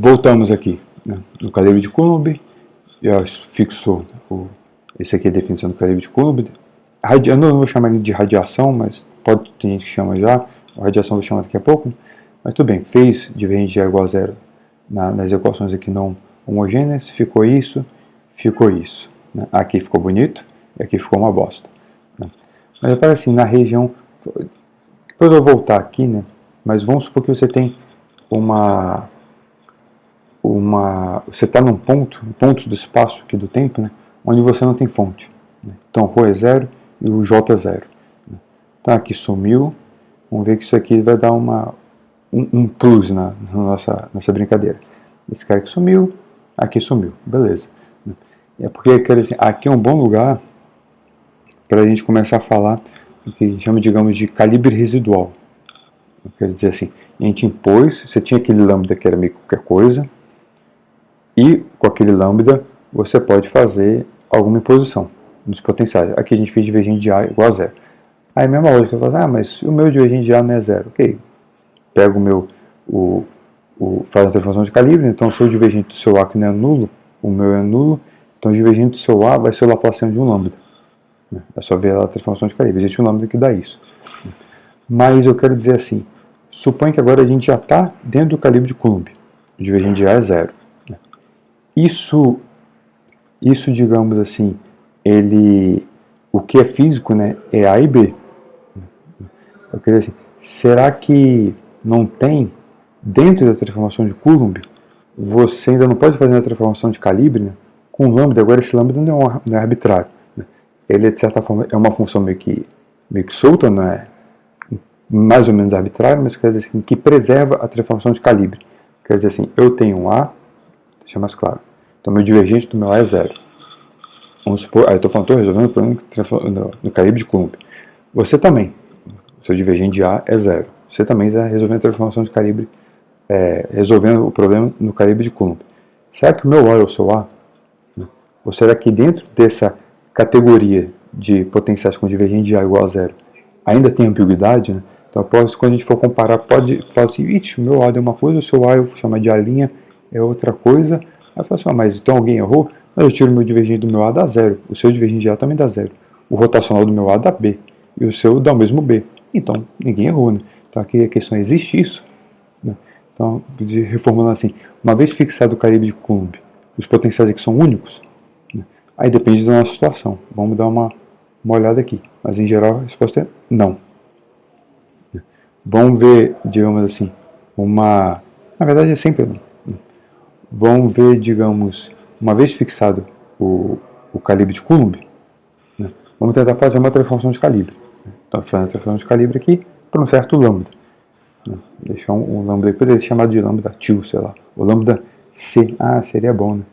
voltamos aqui, né, no calibre de Coulomb, eu fixo, esse aqui é a definição do calibre de Coulomb. Eu não vou chamar ele de radiação, mas pode ter gente que chama já, a radiação eu vou chamar daqui a pouco, né? Mas tudo bem, fez divergente de A igual a zero nas equações aqui não homogêneas, ficou isso, né? Aqui ficou bonito, e aqui ficou uma bosta, né? Mas repara assim, na região, depois eu vou voltar aqui, né? Mas vamos supor que você tem você está num pontos do espaço aqui do tempo, né? Onde você não tem fonte, né? Então ρ é zero e o J é zero, né? Então aqui sumiu, vamos ver que isso aqui vai dar um plus na nossa brincadeira. Esse cara aqui sumiu, beleza. É porque aqui é um bom lugar para a gente começar a falar o que a gente chama, digamos, de calibre residual. Eu quero dizer assim, a gente impôs, você tinha aquele lambda que era meio que qualquer coisa, e com aquele lambda você pode fazer alguma imposição nos potenciais. Aqui a gente fez divergente de A igual a zero. Aí a mesma lógica, eu falo, mas o meu divergente de A não é zero. Ok, pego faz a transformação de calibre, então se o divergente do seu A que não é nulo, o meu é nulo, então o divergente do seu A vai ser o Laplaciano de um lambda. É só ver a transformação de calibre, existe um lambda que dá isso. Mas eu quero dizer assim, suponha que agora a gente já está dentro do calibre de Coulomb, o divergente de A é zero. Isso, digamos assim, o que é físico, né, é A e B. Eu queria dizer assim, será que não tem, dentro da transformação de Coulomb, você ainda não pode fazer a transformação de calibre, né, com lambda? Agora esse lambda não é arbitrário, né? Ele, de certa forma, é uma função meio que solta, não é mais ou menos arbitrária, mas quer dizer assim, que preserva a transformação de calibre. Quer dizer assim, eu tenho um A, deixa mais claro, então meu divergente do meu A é zero. Vamos supor, aí eu estou resolvendo o problema no calibre de Coulomb. Você também, seu divergente de A é zero. Você também está resolvendo a transformação de calibre, resolvendo o problema no calibre de Coulomb. Será que o meu A é o seu A? Ou será que dentro dessa categoria de potenciais com divergente de A igual a zero ainda tem ambiguidade, né? Então, quando a gente for comparar, pode falar assim, o meu A é uma coisa, o seu A eu vou chamar de A' é outra coisa. Aí eu falo assim, mas então alguém errou? Mas eu tiro o meu divergente do meu A dá zero, o seu divergente de A também dá zero, o rotacional do meu A dá B, e o seu dá o mesmo B. Então, ninguém errou, né? Então, aqui a questão, existe isso? Né? Então, reformulando assim, uma vez fixado o calibre de Coulomb, os potenciais aqui são únicos? Né? Aí depende da nossa situação. Vamos dar uma olhada aqui. Mas, em geral, a resposta é não. Vamos ver, digamos assim, na verdade é sempre não. Vamos ver, digamos, uma vez fixado o calibre de Coulomb, né, vamos tentar fazer uma transformação de calibre. Então, fazendo a transformação de calibre aqui para um certo lambda. Né, deixar um lambda aí, poderia ser chamado de lambda 2, sei lá. O lambda C, seria bom, né?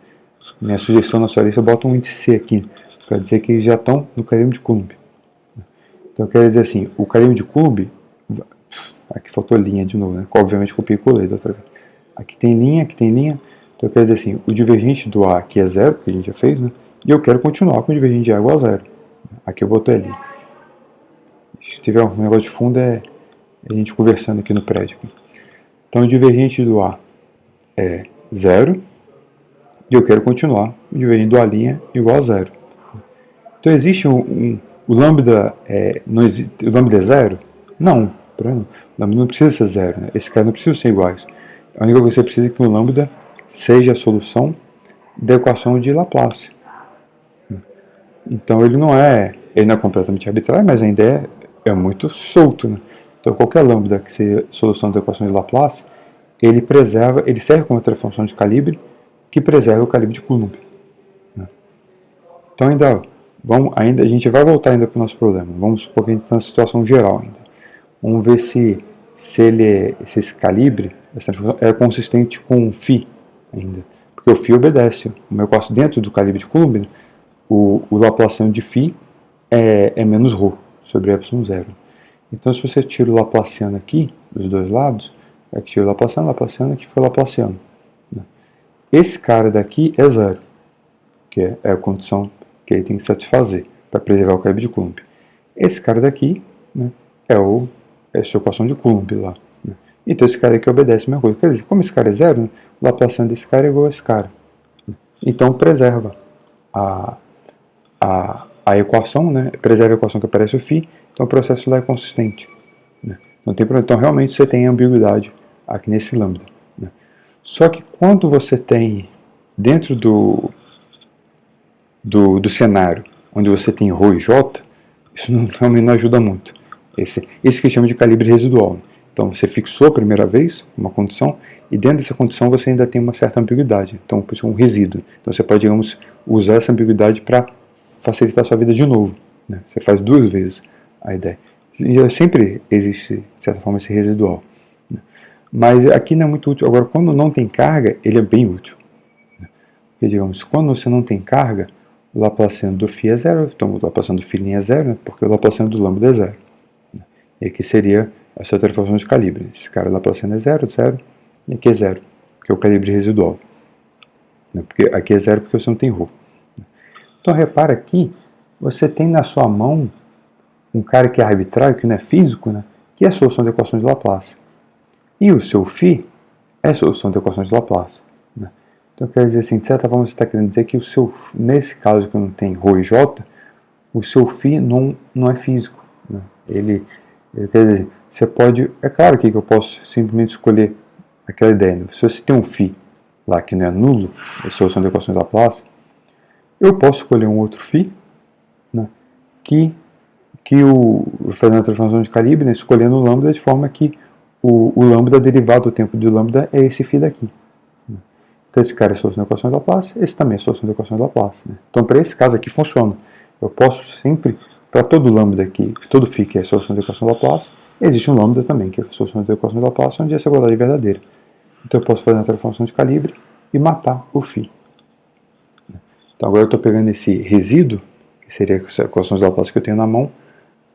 Minha sugestão na sua lista, eu boto um índice C aqui, para dizer que eles já estão no calibre de Coulomb. Então, eu quero dizer assim, o calibre de Coulomb, aqui faltou linha de novo, né? Obviamente copiei e colei da outra vez. Aqui tem linha. Então eu quero dizer assim, o divergente do A aqui é zero, que a gente já fez, né? E eu quero continuar com o divergente de A igual a zero. Aqui eu botei ali. Se tiver um negócio de fundo, é a gente conversando aqui no prédio. Então o divergente do A é zero. E eu quero continuar o divergente do A' igual a zero. Então existe o lambda, o lambda é zero? Não. O lambda não precisa ser zero, né? Esse cara não precisa ser iguais. A única coisa que você precisa é que o lambda seja a solução da equação de Laplace. Então ele não é completamente arbitrário, mas ainda é muito solto, né? Então qualquer lambda que seja a solução da equação de Laplace, ele serve como outra função de calibre que preserva o calibre de Coulomb. Então a gente vai voltar ainda para o nosso problema. Vamos supor que a gente está na situação geral ainda. Vamos ver se esse calibre, essa é consistente com o φ ainda. Porque o φ obedece. O meu equação dentro do calibre de Coulomb, né, o Laplaciano de φ é menos ρ sobre ε0. Então, se você tira o Laplaciano aqui, dos dois lados, aqui tira o Laplaciano, aqui fica o Laplaciano. Esse cara daqui é zero, que é a condição que ele tem que satisfazer para preservar o calibre de Coulomb. Esse cara daqui, né, é a sua equação de Coulomb lá. Né? Então esse cara aqui obedece a mesma coisa. Quer dizer, como esse cara é zero, né, o Laplaciano desse cara é igual a esse cara. Então preserva a equação, né? Preserva a equação que aparece o φ, então o processo lá é consistente. Né? Não tem problema. Então realmente você tem ambiguidade aqui nesse lambda. Né? Só que quando você tem dentro do cenário onde você tem ρ e j, isso realmente não ajuda muito. Esse que chama de calibre residual. Então você fixou a primeira vez uma condição e dentro dessa condição você ainda tem uma certa ambiguidade. Então por isso é um resíduo. Então você pode, digamos, usar essa ambiguidade para facilitar a sua vida de novo. Né? Você faz duas vezes a ideia. E sempre existe, de certa forma, esse residual. Né? Mas aqui não é muito útil. Agora, quando não tem carga, ele é bem útil. Né? Porque, digamos, quando você não tem carga, o Laplaciano do φ é zero, então o Laplaciano do φ é zero, né? Porque o Laplaciano do lambda é zero. Né? E aqui seria essa transformação de calibre. Esse cara Laplaciano é zero, e aqui é zero, que é o calibre residual. Né? Porque aqui é zero porque você não tem ρ. Então repara aqui, você tem na sua mão um cara que é arbitrário, que não é físico, né, que é a solução da equação de Laplace. E o seu φ é a solução da equação de Laplace. Né. Então quer dizer assim, de certa forma você está querendo dizer que o seu, nesse caso que não tem ρ e j, o seu φ não é físico. Né. Ele quer dizer, você pode, é claro que eu posso simplesmente escolher aquela ideia. Né. Se você tem um φ lá que não é nulo, é a solução da equação de Laplace, eu posso escolher um outro φ, né, fazendo a transformação de calibre, né, escolhendo o lambda de forma que o lambda derivado do tempo de lambda é esse φ daqui. Né. Então esse cara é a solução da equação de Laplace, esse também é a solução da equação de Laplace. Né. Então para esse caso aqui funciona. Eu posso sempre, para todo lambda aqui, todo φ que é a solução da equação de Laplace, existe um lambda também, que é a solução da equação de Laplace, onde essa igualdade é verdadeira. Então eu posso fazer a transformação de calibre e matar o φ. Então agora eu estou pegando esse resíduo, que seria a equação de Laplace que eu tenho na mão,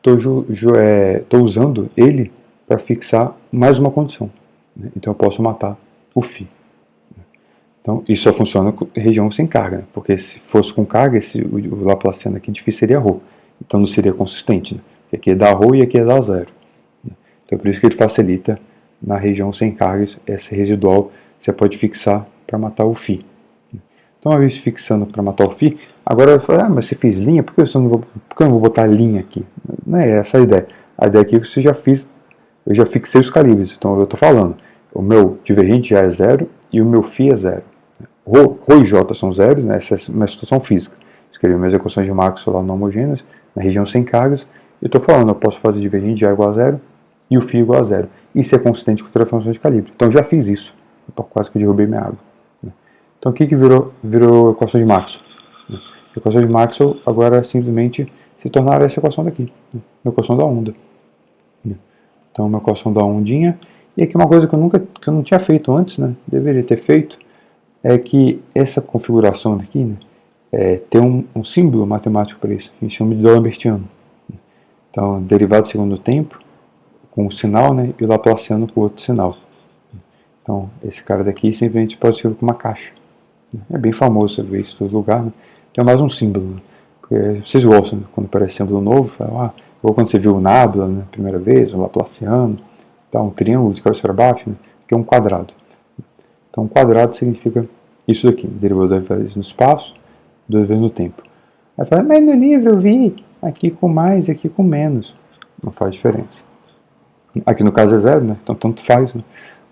estou usando ele para fixar mais uma condição. Né? Então eu posso matar o φ. Então isso só funciona com região sem carga, né? Porque se fosse com carga, o Laplaciano aqui difícil seria ρ. Então não seria consistente. Né? Aqui é dar ρ e aqui é dar zero. Né? Então é por isso que ele facilita na região sem carga, essa residual você pode fixar para matar o φ. Então, uma vez fixando para matar o φ, agora eu falo, mas você fez linha, por que eu não vou botar linha aqui? Não é essa a ideia. A ideia aqui é que eu já fixei os calibres. Então, eu estou falando, o meu divergente já é zero e o meu φ é zero. Ρ e J são zeros, né? Essa é uma situação física. Escrevi minhas equações de Maxwell lá não homogêneas, na região sem cargas. Eu estou falando, eu posso fazer divergente já igual a zero e o φ igual a zero. Isso é consistente com a transformação de calibre. Então, eu já fiz isso. Quase que eu derrubei minha água. Então o que virou equação de Maxwell? A equação de Maxwell agora simplesmente se tornaram essa equação daqui, a equação da onda. Então uma equação da ondinha. E aqui uma coisa que eu não tinha feito antes, né, deveria ter feito, é que essa configuração daqui, né, tem um símbolo matemático para isso, a gente chama de D'Alembertiano. Então derivado segundo tempo, com um sinal, né, e o Laplaciano com outro sinal. Então esse cara daqui simplesmente pode ser com uma caixa. É bem famoso, você vê isso em todo lugar, né? É mais um símbolo. Né? Porque vocês gostam, né? Quando aparece símbolo novo, falam, ou quando você viu o Nábula, né, primeira vez, o Laplaciano, tá, um triângulo de cabeça para baixo, né, que é um quadrado. Então um quadrado significa isso daqui, derivou duas vezes no espaço, duas vezes no tempo. Aí fala, mas no livro eu vi aqui com mais e aqui com menos. Não faz diferença. Aqui no caso é zero, né? Então tanto faz, né?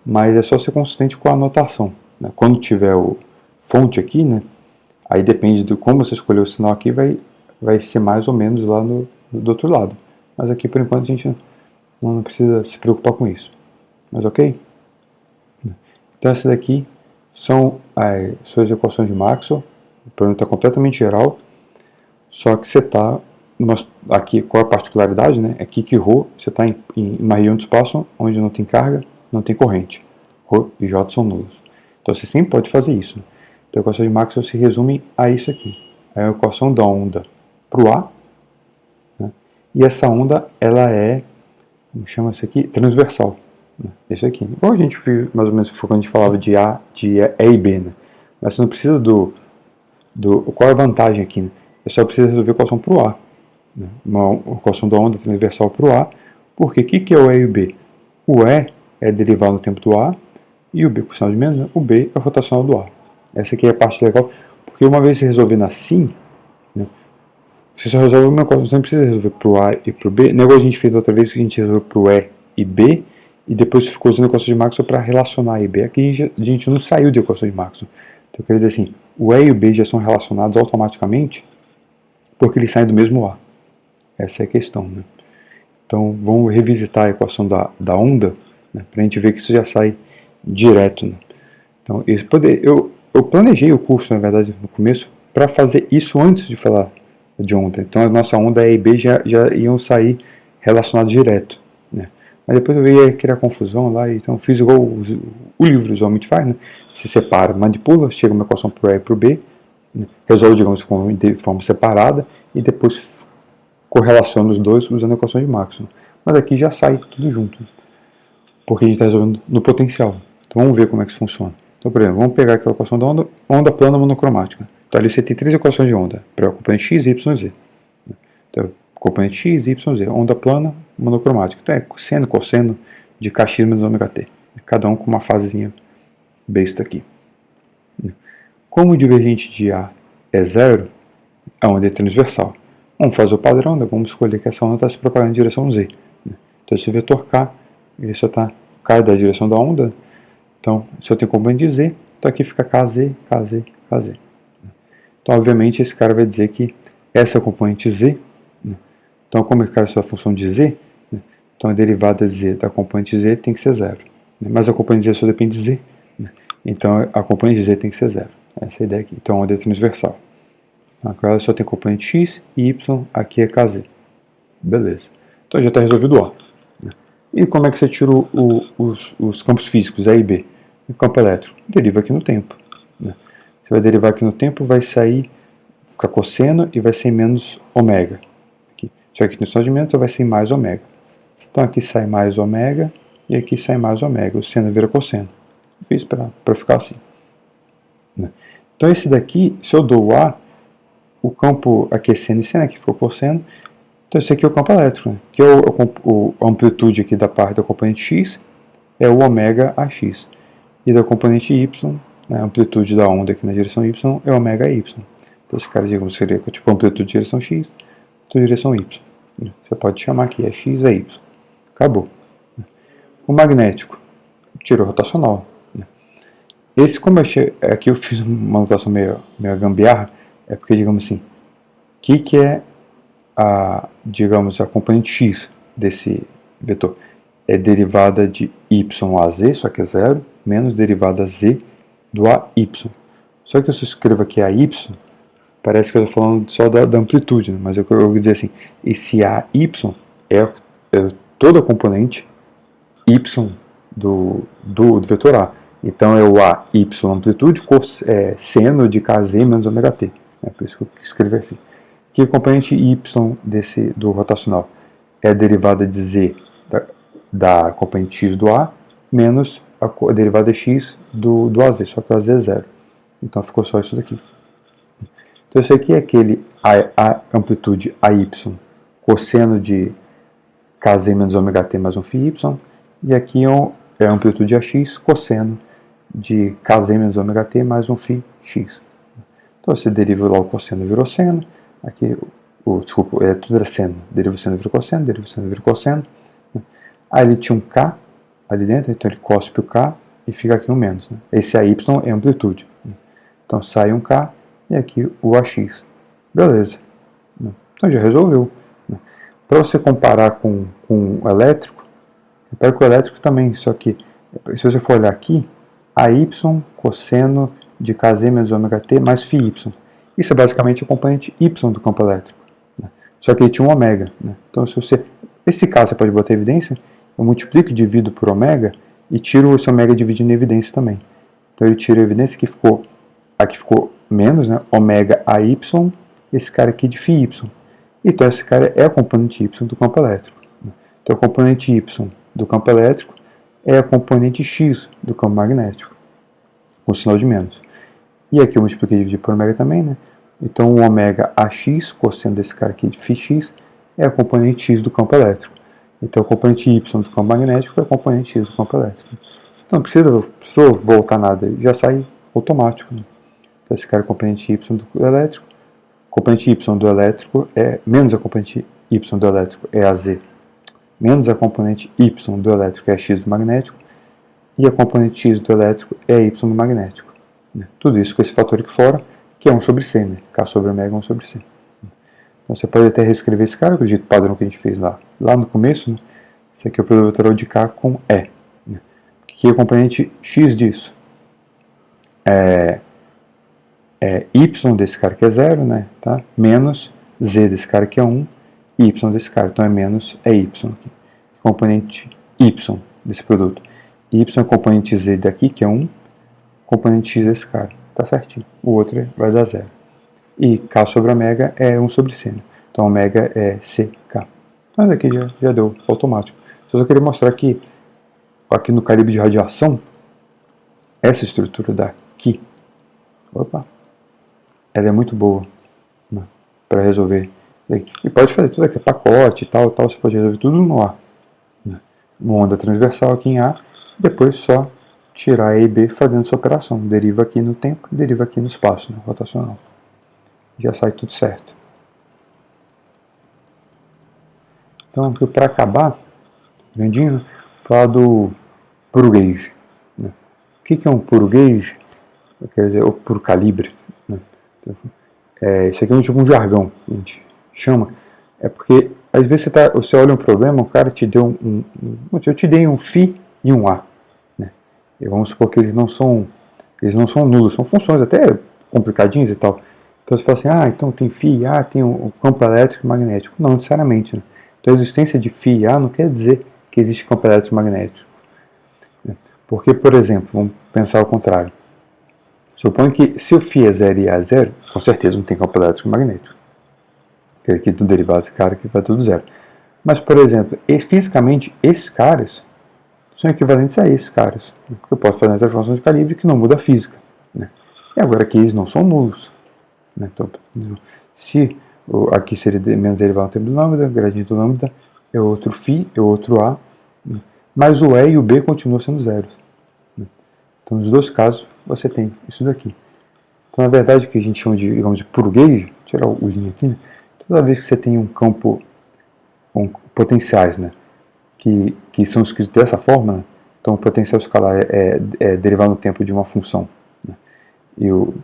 Mas é só ser consistente com a anotação. Né? Quando tiver o fonte aqui, né? Aí depende de como você escolher o sinal aqui, vai ser mais ou menos lá do outro lado. Mas aqui por enquanto a gente não precisa se preocupar com isso. Mas ok? Então essa daqui são as suas equações de Maxwell. O problema está completamente geral. Só que você está aqui, qual é a particularidade, né? Aqui que ρ, você está em uma região de espaço onde não tem carga, não tem corrente. ρ e J são nulos. Então você sempre pode fazer isso. Né? Então a equação de Maxwell se resume a isso aqui. É a equação da onda para o A. Né? E essa onda, ela é, como chama isso aqui? Transversal. Né? Isso aqui. Igual a gente viu, mais ou menos, quando a gente falava de A e B. Né? Mas você não precisa qual é a vantagem aqui? Né? Você só precisa resolver a equação para o A. Né? Uma equação da onda transversal para o A. Porque o que é o E e o B? O E é é derivado no tempo do A, e o B com sinal de menos, né? O B é rotacional do A. Essa aqui é a parte legal, porque uma vez resolvendo assim, né, você só resolve uma coisa, você não precisa resolver para o A e para o B. O negócio que a gente fez outra vez, que a gente resolveu para o E e B, e depois ficou usando a equação de Maxwell para relacionar A e B. Aqui a gente não saiu de equação de Maxwell. Então eu queria dizer assim, o E e o B já são relacionados automaticamente, porque eles saem do mesmo A. Essa é a questão, né? Então vamos revisitar a equação da onda, né, para a gente ver que isso já sai direto, né? Então eu planejei o curso, na verdade, no começo, para fazer isso antes de falar de onda. Então a nossa onda E e B já iam sair relacionados direto, né? Mas depois eu ia criar confusão lá, então fiz igual o livro usualmente faz, né? Se separa, manipula, chega uma equação para o E e para o B, né? Resolve, digamos, de forma separada e depois correlaciona os dois usando a equação de Maxwell. Mas aqui já sai tudo junto, porque a gente está resolvendo no potencial. Então vamos ver como é que isso funciona. Então, por exemplo, vamos pegar aquela equação da onda plana monocromática. Então ali você tem três equações de onda, para o componente x, y e z. Então, componente x, y, z, onda plana monocromática. Então é seno, cosseno de kx menos ômega t. Cada um com uma fasezinha besta aqui. Como o divergente de A é zero, a onda é transversal. Vamos fazer o padrão, né? Vamos escolher que essa onda está se propagando em direção z. Então esse vetor k, ele só está k da direção da onda. Então, se eu tenho componente de z, então aqui fica kz, kz, kz. Então, obviamente, esse cara vai dizer que essa é a componente z. Né? Então, como é que é a função de z? Né? Então, a derivada de z da componente z tem que ser zero. Né? Mas a componente z só depende de z. Né? Então, a componente de z tem que ser zero. Essa é a ideia aqui. Então, a onda é transversal. Então, agora só tem componente x e y, aqui é kz. Beleza. Então, já está resolvido o A. Né? E como é que você tira os campos físicos, A e B? O campo elétrico deriva aqui no tempo. Né? Você vai derivar aqui no tempo, vai sair, ficar cosseno e vai ser menos ômega. Aqui. Só que no sinal de menos vai ser mais ômega. Então aqui sai mais ômega e aqui sai mais ômega. O seno vira cosseno. Eu fiz para ficar assim. Né? Então esse daqui, se eu dou o A, o campo aqui é seno e seno, aqui ficou cosseno. Então esse aqui é o campo elétrico, né? Que é a amplitude aqui da parte da componente x é o ômega AX. E da componente y, né, a amplitude da onda aqui na direção y é ômega y. Então esse cara, digamos, seria tipo amplitude de direção x, então direção y. Você pode chamar aqui, é x, é y. Acabou. O magnético, tirou rotacional. Esse, como aqui eu fiz uma notação meio gambiarra, é porque, digamos assim, o que é digamos, a componente x desse vetor? É derivada de y a z, só que é zero, menos derivada z do AY. Só que se eu escrevo aqui AY, parece que eu estou falando só da amplitude, né? Mas eu vou dizer assim, esse AY é toda a componente y do vetor A. Então é o AY amplitude, seno de kz menos ômega t. É por isso que eu escrevi assim. Que a componente y do rotacional é a derivada de z da componente x do A menos a derivada de x do AZ, só que o AZ é zero. Então ficou só isso daqui. Então isso aqui é aquele a amplitude AY cosseno de kz menos ômega t mais um φy, e aqui é a amplitude AX cosseno de kz menos ômega t mais um φx. Então você deriva lá o cosseno virou seno, aqui desculpa, tudo era seno, deriva o seno vira cosseno, deriva o seno vira cosseno. Aí ele tinha um K ali dentro, então ele cospe o K e fica aqui um menos. Né? Esse AY é amplitude. Né? Então sai um K e aqui o AX. Beleza. Né? Então já resolveu. Né? Para você comparar com o elétrico, repare que o elétrico também, só que se você for olhar aqui, AY cosseno de kz menos ômega t mais φy. Isso é basicamente a componente Y do campo elétrico. Né? Só que ele tinha um ômega. Né? Então esse K você pode botar evidência, eu multiplico e divido por ômega e tiro esse ômega dividindo em evidência também. Então ele tira a evidência que aqui ficou menos, né, ômega AY, esse cara aqui de φy. Então esse cara é a componente Y do campo elétrico. Então a componente Y do campo elétrico é a componente X do campo magnético, com sinal de menos. E aqui eu multipliquei e dividi por ômega também, né? Então o ômega AX, cosseno desse cara aqui de φx, é a componente X do campo elétrico. Então o componente Y do campo magnético é o componente X do campo elétrico. Então não precisa voltar nada, já sai automático. Né? Então esse cara é o componente Y do elétrico. O componente Y do elétrico é menos a componente Y do elétrico é a Z. Menos a componente Y do elétrico é a X do magnético. E a componente X do elétrico é a Y do magnético. Né? Tudo isso com esse fator aqui fora, que é 1 sobre C. Né? K sobre ômega é 1 sobre C. Então você pode até reescrever esse cara, do jeito padrão que a gente fez lá no começo. Né? Esse aqui é o produto vetorial de K com E. Né? O que é o componente X disso? É Y desse cara que é 0, né? Tá? Menos Z desse cara que é 1, e Y desse cara. Então é menos Y. Aqui. Componente Y desse produto. Y é o componente Z daqui, que é 1, componente X desse cara. Tá certinho. O outro vai dar 0. E K sobre ômega é 1 sobre C. Né? Então ômega é CK. Mas aqui já deu automático. Eu só queria mostrar que aqui no calibre de radiação, essa estrutura daqui, ela é muito boa, né, para resolver. E pode fazer tudo aqui, pacote e tal, você pode resolver tudo no A. Né? Uma onda transversal aqui em A, depois só tirar E e B fazendo essa operação. Deriva aqui no tempo, deriva aqui no espaço, né, rotacional. Já sai tudo certo. Então, aqui para acabar, grandinho, falar do puro gauge. Né? O que é um puro gauge? Quer dizer, o puro calibre. Né? Isso aqui é tipo um jargão, a gente chama. É porque, às vezes, você olha um problema, o cara te deu eu te dei um φ e um A. Né? E vamos supor que eles não são nulos, são funções até complicadinhas e tal. Então você fala assim, então tem φ e A, tem um campo elétrico e magnético. Não necessariamente. Né? Então a existência de φ e A não quer dizer que existe campo elétrico e magnético. Né? Porque, por exemplo, vamos pensar ao contrário. Suponho que se o φ é 0 e A é 0, com certeza não tem campo elétrico e magnético. Porque aqui do derivado desse cara aqui vai tudo 0. Mas, por exemplo, fisicamente esses caras são equivalentes a esses caras. Eu posso fazer uma transformação de calibre que não muda a física. Né? E agora aqui eles não são nulos. Né? Então, se aqui seria menos derivado do tempo do lambda, gradiente do lambda é outro φ, é outro A, né? Mas o E e o B continuam sendo zeros. Né? Então, nos dois casos, você tem isso daqui. Então, na verdade, o que a gente chama de, digamos, de puro gauge, tirar o linha aqui, né? Toda vez que você tem um campo, potenciais, né? Que são escritos dessa forma, né? Então, o potencial escalar é derivado no tempo de uma função, né?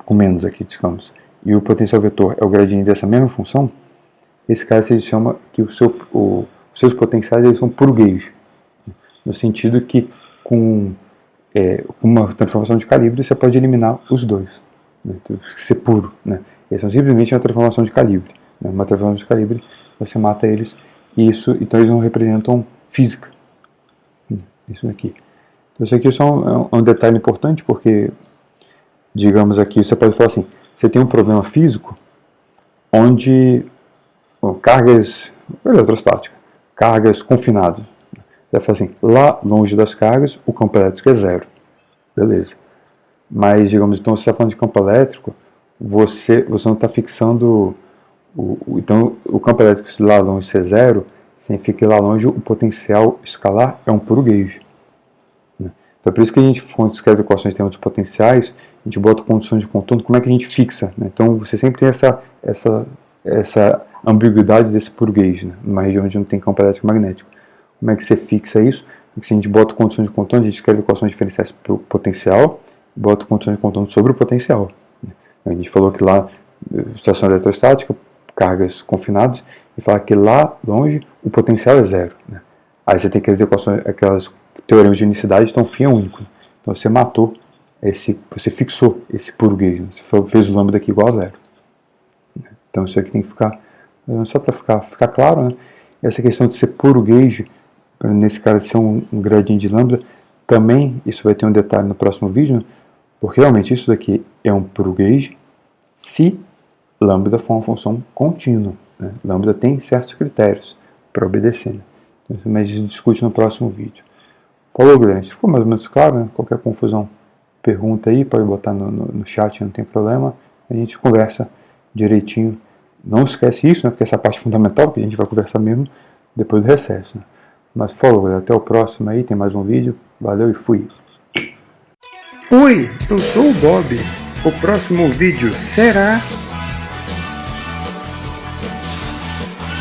Com menos aqui, digamos. E o potencial vetor é o gradiente dessa mesma função, esse cara se chama que os seus potenciais eles são puro gauge, né? No sentido que com uma transformação de calibre você pode eliminar os dois, né? Então, ser puro, né? Eles são simplesmente uma transformação de calibre, né? Uma transformação de calibre, você mata eles, e então eles não representam física. Isso aqui. Então isso aqui é só um detalhe importante, porque, digamos aqui, você pode falar assim, você tem um problema físico onde cargas eletrostáticas, cargas confinadas. Você vai falar assim, lá longe das cargas, o campo elétrico é 0. Beleza. Mas, digamos, então você está falando de campo elétrico, você não está fixando, então o campo elétrico se lá longe ser 0, significa que lá longe o potencial escalar é um puro gauge. Né? Então é por isso que a gente, quando escreve equações em termos de potenciais, a gente bota condições de contorno, como é que a gente fixa? Né? Então você sempre tem essa ambiguidade desse puro gauge, né? Numa região onde não tem campo elétrico e magnético. Como é que você fixa isso? Porque se a gente bota condições de contorno, a gente escreve equações diferenciais para o potencial, bota condições de contorno sobre o potencial. Né? A gente falou que lá, situação eletrostática, cargas confinadas, e fala que lá longe o potencial é 0. Né? Aí você tem aquelas teoremas de unicidade, então φ é único. Então você matou você fixou esse puro gauge, né? Você fez o lambda aqui igual a 0. Então isso aqui tem que ficar, só para ficar claro, né? Essa questão de ser puro gauge, nesse caso de ser um gradiente de lambda, também isso vai ter um detalhe no próximo vídeo, né? Porque realmente isso daqui é um puro gauge se lambda for uma função contínua. Né? Lambda tem certos critérios para obedecer. Né? Então, mas a gente discute no próximo vídeo. Falou, galera? Ficou mais ou menos claro, né? Qualquer confusão, pergunta aí, pode botar no chat, não tem problema. A gente conversa direitinho. Não esquece isso, né? Porque essa é a parte fundamental, que a gente vai conversar mesmo depois do recesso. Né? Mas falou, galera. Até o próximo aí. Tem mais um vídeo. Valeu e fui. Oi, eu sou o Bob. O próximo vídeo será